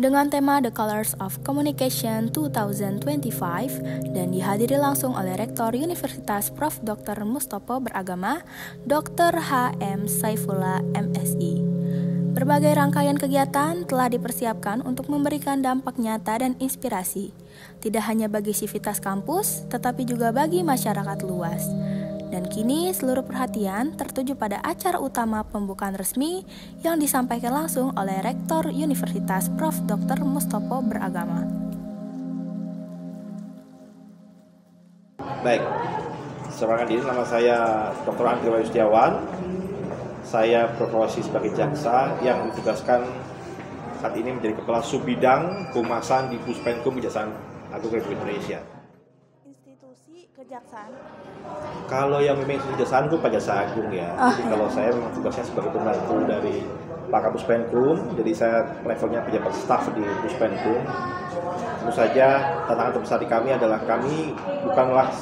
dengan tema The Colors of Communication 2025 dan dihadiri langsung oleh Rektor Universitas Prof. Dr. Mustopo Beragama, Dr. H.M. Saifullah, MSI. Berbagai rangkaian kegiatan telah dipersiapkan untuk memberikan dampak nyata dan inspirasi, tidak hanya bagi sivitas kampus, tetapi juga bagi masyarakat luas. Dan kini seluruh perhatian tertuju pada acara utama pembukaan resmi yang disampaikan langsung oleh Rektor Universitas Prof. Dr. Mustopo Beragama. Baik, seorang diri, nama saya Dr. Andri Wahyu Setiawan. Saya berprofesi sebagai jaksa yang ditugaskan saat ini menjadi Kepala Subbidang Kehumasan di Puspenkum Kejaksaan Agung Republik Indonesia. Institusi kejaksaan? Kalau yang memang kejaksaan itu Pak Jaksa Agung ya. Jadi kalau saya memang tugasnya sebagai pembantu dari Pak Puspenkum, jadi saya levelnya pejabat staf di Puspenkum. Tentu saja tantangan terbesar di kami adalah kami bukanlah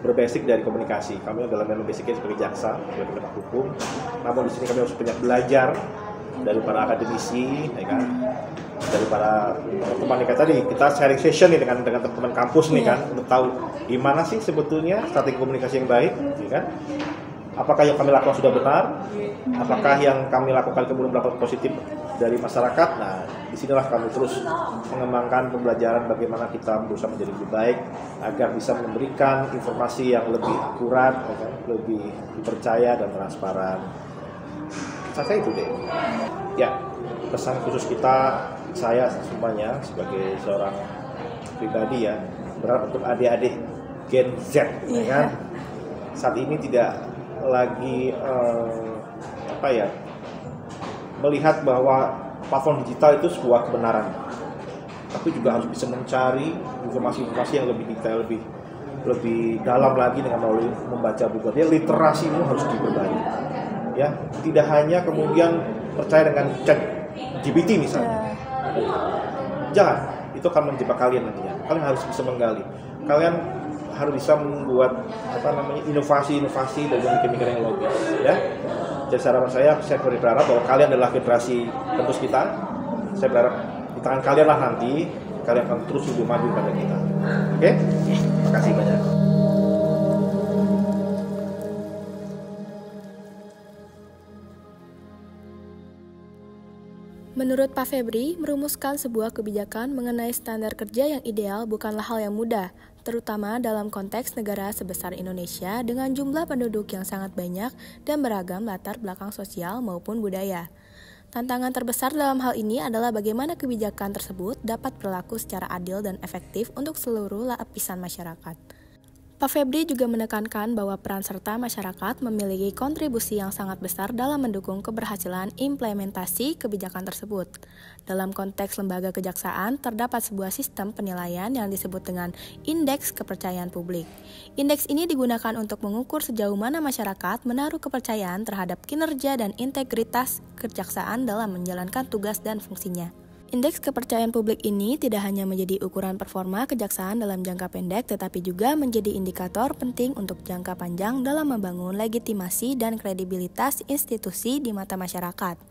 berbasic dari komunikasi. Kami adalah memang basicnya sebagai jaksa, sebagai penegak hukum. Namun di sini kami harus banyak belajar dari para akademisi, ya kan? Dari para teman-teman kayak tadi kita sharing session nih dengan teman-teman kampus nih kan, untuk tahu gimana sih sebetulnya strategi komunikasi yang baik, ya kan? Apakah yang kami lakukan sudah benar? Apakah yang kami lakukan kemudian mendapat positif dari masyarakat? Nah, disinilah kami terus mengembangkan pembelajaran bagaimana kita berusaha menjadi lebih baik agar bisa memberikan informasi yang lebih akurat, ya kan? Lebih dipercaya dan transparan. Saya itu deh. Ya, pesan khusus kita, saya semuanya sebagai seorang pribadi ya, berharap untuk adik-adik Gen Z, ya kan? Saat ini tidak lagi melihat bahwa platform digital itu sebuah kebenaran, tapi juga harus bisa mencari informasi-informasi yang lebih detail, lebih dalam lagi dengan melalui membaca buku. Jadi literasimu harus diperbaiki, ya. Tidak hanya kemudian percaya dengan chat GPT misalnya. Jangan, itu akan menjebak kalian nantinya. Kalian harus bisa menggali. Kalian harus bisa membuat inovasi-inovasi dan mikir-mikir yang logis, ya. Jadi harapan saya berharap bahwa kalian adalah generasi penerus kita. Saya berharap di tangan kalian lah nanti kalian akan terus lebih maju pada kita. Oke? Terima kasih banyak. Menurut Pak Febri, merumuskan sebuah kebijakan mengenai standar kerja yang ideal bukanlah hal yang mudah, terutama dalam konteks negara sebesar Indonesia dengan jumlah penduduk yang sangat banyak dan beragam latar belakang sosial maupun budaya. Tantangan terbesar dalam hal ini adalah bagaimana kebijakan tersebut dapat berlaku secara adil dan efektif untuk seluruh lapisan masyarakat. Pak Febri juga menekankan bahwa peran serta masyarakat memiliki kontribusi yang sangat besar dalam mendukung keberhasilan implementasi kebijakan tersebut. Dalam konteks lembaga kejaksaan, terdapat sebuah sistem penilaian yang disebut dengan Indeks Kepercayaan Publik. Indeks ini digunakan untuk mengukur sejauh mana masyarakat menaruh kepercayaan terhadap kinerja dan integritas kejaksaan dalam menjalankan tugas dan fungsinya. Indeks kepercayaan publik ini tidak hanya menjadi ukuran performa kejaksaan dalam jangka pendek, tetapi juga menjadi indikator penting untuk jangka panjang dalam membangun legitimasi dan kredibilitas institusi di mata masyarakat.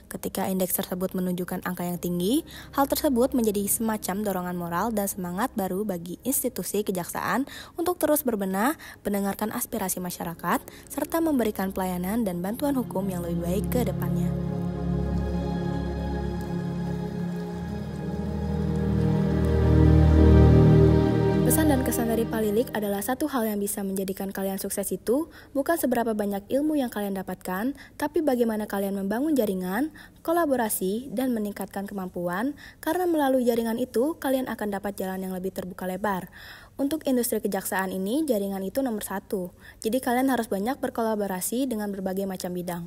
Ketika indeks tersebut menunjukkan angka yang tinggi, hal tersebut menjadi semacam dorongan moral dan semangat baru bagi institusi kejaksaan untuk terus berbenah, mendengarkan aspirasi masyarakat, serta memberikan pelayanan dan bantuan hukum yang lebih baik ke depannya. Pesan dan kesan dari Pak Lilik adalah satu hal yang bisa menjadikan kalian sukses itu bukan seberapa banyak ilmu yang kalian dapatkan, tapi bagaimana kalian membangun jaringan, kolaborasi, dan meningkatkan kemampuan, karena melalui jaringan itu kalian akan dapat jalan yang lebih terbuka lebar. Untuk industri kejaksaan ini, jaringan itu nomor 1. Jadi kalian harus banyak berkolaborasi dengan berbagai macam bidang.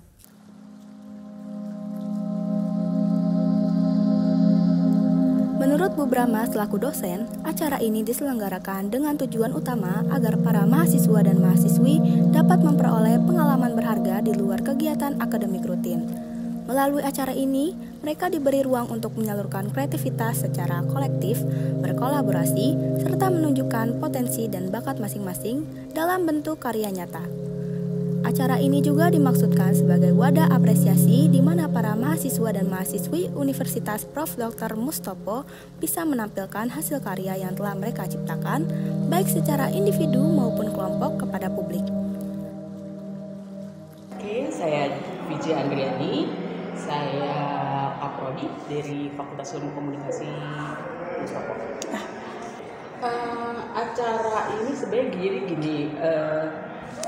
Menurut Bu Brahma selaku dosen, acara ini diselenggarakan dengan tujuan utama agar para mahasiswa dan mahasiswi dapat memperoleh pengalaman berharga di luar kegiatan akademik rutin. Melalui acara ini, mereka diberi ruang untuk menyalurkan kreativitas secara kolektif, berkolaborasi, serta menunjukkan potensi dan bakat masing-masing dalam bentuk karya nyata. Acara ini juga dimaksudkan sebagai wadah apresiasi di mana para mahasiswa dan mahasiswi Universitas Prof. Dr. Mustopo bisa menampilkan hasil karya yang telah mereka ciptakan, baik secara individu maupun kelompok kepada publik. Oke, saya Vijay Andriani, saya Kaprodi dari Fakultas Ilmu Komunikasi Mustopo. Acara ini sebenarnya gini,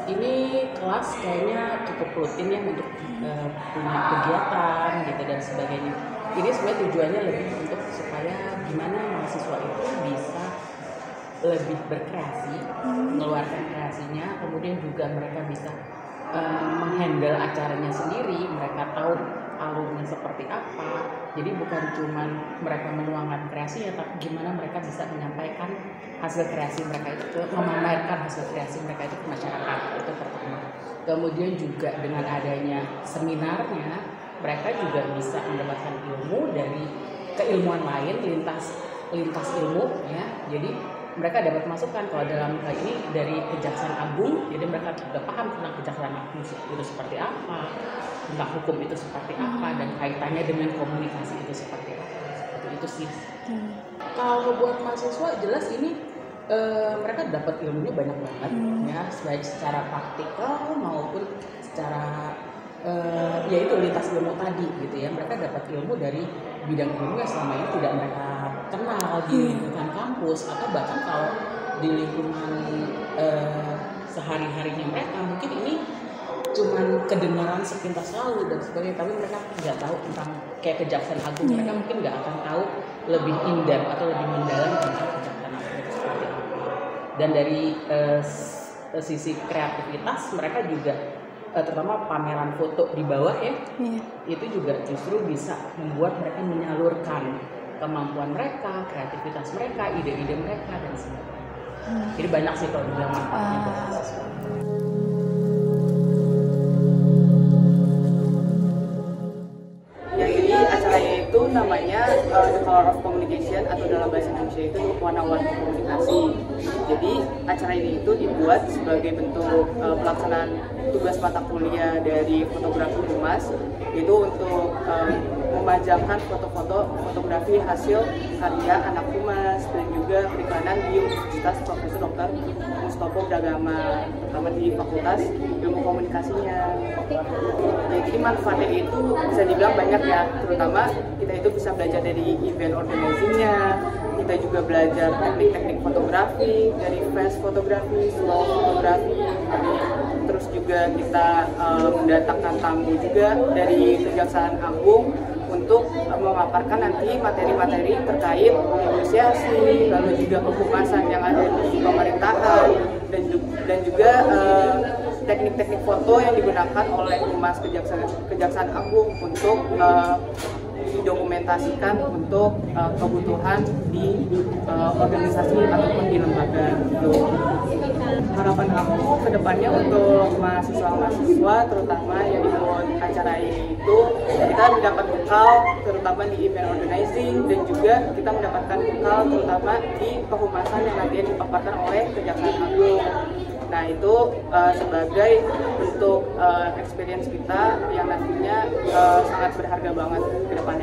ini kelas kayaknya cukup rutin ya untuk punya kegiatan gitu dan sebagainya. Ini sebenarnya tujuannya lebih untuk supaya gimana mahasiswa itu bisa lebih berkreasi, mengeluarkan kreasinya, kemudian juga mereka bisa menghandle acaranya sendiri, mereka tahu alurnya seperti apa. Jadi bukan cuma mereka menuangkan kreasinya, tapi gimana mereka bisa menyampaikan hasil kreasi mereka itu, memamerkan hasil kreasi mereka itu ke masyarakat, itu pertama. Kemudian juga dengan adanya seminarnya, mereka juga bisa mendapatkan ilmu dari keilmuan lain, lintas ilmu ya. Jadi mereka dapat masukan kalau dalam hal ini dari Kejaksaan Agung, jadi mereka sudah paham tentang Kejaksaan Agung itu seperti apa, tentang hukum itu seperti apa, dan kaitannya dengan komunikasi itu seperti apa. Seperti itu sih. Kalau buat mahasiswa jelas ini mereka dapat ilmunya banyak banget ya, baik secara praktikal maupun secara yaitu lintas ilmu tadi gitu ya. Mereka dapat ilmu dari bidang ilmu yang selama ini tidak mereka kenal di lingkungan kampus, atau bahkan kalau di lingkungan sehari-harinya mereka mungkin ini cuman kedengaran sepintas lalu dan sebagainya, tapi mereka nggak tahu tentang kayak Kejaksaan Agung. Mereka mungkin nggak akan tahu lebih in-depth atau lebih mendalam tentang Kejaksaan Agung itu seperti apa. Dan dari sisi kreativitas mereka juga terutama pameran foto di bawah ya, itu juga justru bisa membuat mereka menyalurkan kemampuan mereka, kreativitas mereka, ide-ide mereka dan sebagainya. Jadi banyak sih kalau dibilang manfaatnya buat mahasiswa. Ya, jadi acaranya itu namanya The Color of Communication, atau dalam bahasa Indonesia itu warna-warni komunikasi. Jadi acara ini itu dibuat sebagai bentuk pelaksanaan tugas mata kuliah dari fotografi humas, itu untuk memajangkan fotografi hasil karya anak humas dan juga periklanan di Universitas Prof. Dr. Mustopo Bragama, terutama di Fakultas Ilmu Komunikasinya. Ya, jadi manfaatnya itu bisa dibilang banyak ya, terutama kita itu bisa belajar dari event organizing-nya, kita juga belajar teknik-teknik fotografi, dari fast fotografi, slow fotografi, terus juga kita mendatangkan tamu juga dari Kejaksaan Agung untuk memaparkan nanti materi-materi terkait negosiasi, lalu juga kehumasan yang ada di pemerintahan, dan juga teknik-teknik foto yang digunakan oleh Humas Kejaksaan Agung untuk didokumentasikan untuk kebutuhan di organisasi ataupun di lembaga gitu. Harapan aku ke depannya untuk mahasiswa-mahasiswa terutama yang ikut acara ini itu kita mendapat bekal terutama di event organizing, dan juga kita mendapatkan bekal terutama di kehumasan yang nantinya dipaparkan oleh Kejaksaan Agung. Nah itu sebagai bentuk experience kita yang nantinya sangat berharga banget ke depannya.